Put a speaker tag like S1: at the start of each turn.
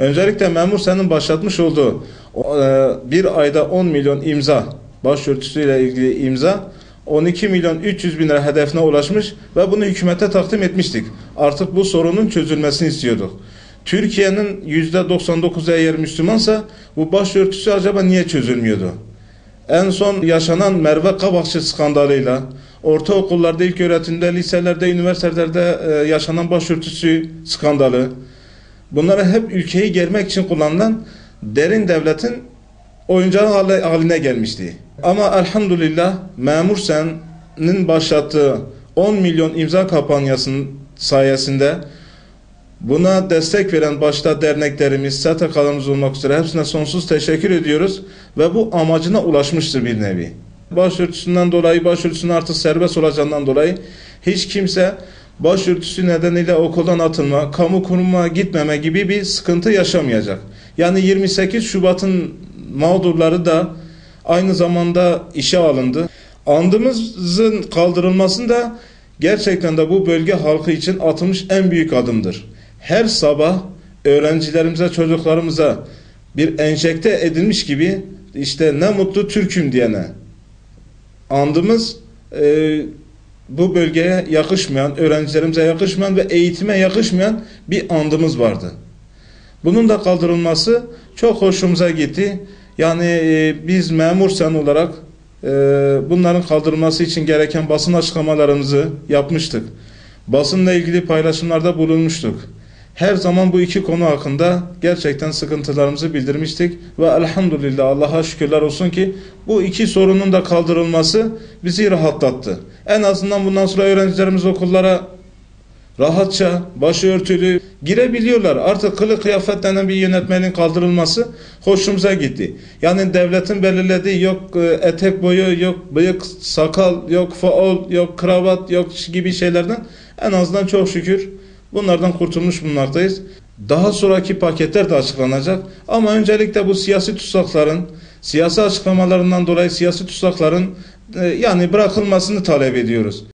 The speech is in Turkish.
S1: Öncelikle memur senin başlatmış olduğu bir ayda 10 milyon imza, başörtüsüyle ilgili imza 12 milyon 300 bin lira hedefine ulaşmış ve bunu hükümete takdim etmiştik. Artık bu sorunun çözülmesini istiyorduk. Türkiye'nin %99'u eğer Müslümansa bu başörtüsü acaba niye çözülmüyordu? En son yaşanan Merve Kabakçı skandalıyla ortaokullarda, ilköğretimde, liselerde, üniversitelerde yaşanan başörtüsü skandalı, bunları hep ülkeyi germek için kullanılan derin devletin oyuncağı haline gelmişti. Ama elhamdülillah memur senin başlattığı 10 milyon imza kampanyasının sayesinde buna destek veren başta derneklerimiz, STK'larımız olmak üzere hepsine sonsuz teşekkür ediyoruz ve bu amacına ulaşmıştır bir nevi. Başörtüsünden dolayı, başörtüsünün artık serbest olacağından dolayı hiç kimse başörtüsü nedeniyle okuldan atılma, kamu kurumuna gitmeme gibi bir sıkıntı yaşamayacak. Yani 28 Şubat'ın mağdurları da aynı zamanda işe alındı. Andımızın kaldırılmasında gerçekten de bu bölge halkı için atılmış en büyük adımdır. Her sabah öğrencilerimize, çocuklarımıza bir enjekte edilmiş gibi işte ne mutlu Türk'üm diyene. Andımız bu bölgeye yakışmayan, öğrencilerimize yakışmayan ve eğitime yakışmayan bir andımız vardı. Bunun da kaldırılması çok hoşumuza gitti. Yani biz memur sen olarak bunların kaldırılması için gereken basın açıklamalarımızı yapmıştık. Basınla ilgili paylaşımlarda bulunmuştuk. Her zaman bu iki konu hakkında gerçekten sıkıntılarımızı bildirmiştik ve elhamdülillah Allah'a şükürler olsun ki bu iki sorunun da kaldırılması bizi rahatlattı. En azından bundan sonra öğrencilerimiz okullara rahatça, başörtülü girebiliyorlar. Artık kılık kıyafet denen bir yönetmenin kaldırılması hoşumuza gitti. Yani devletin belirlediği yok etek boyu, yok bıyık, sakal, yok faol, yok kravat, yok gibi şeylerden en azından çok şükür bunlardan kurtulmuş bulunmaktayız. Daha sonraki paketler de açıklanacak. Ama öncelikle bu siyasi tutsakların, siyasi açıklamalarından dolayı siyasi tutsakların yani bırakılmasını talep ediyoruz.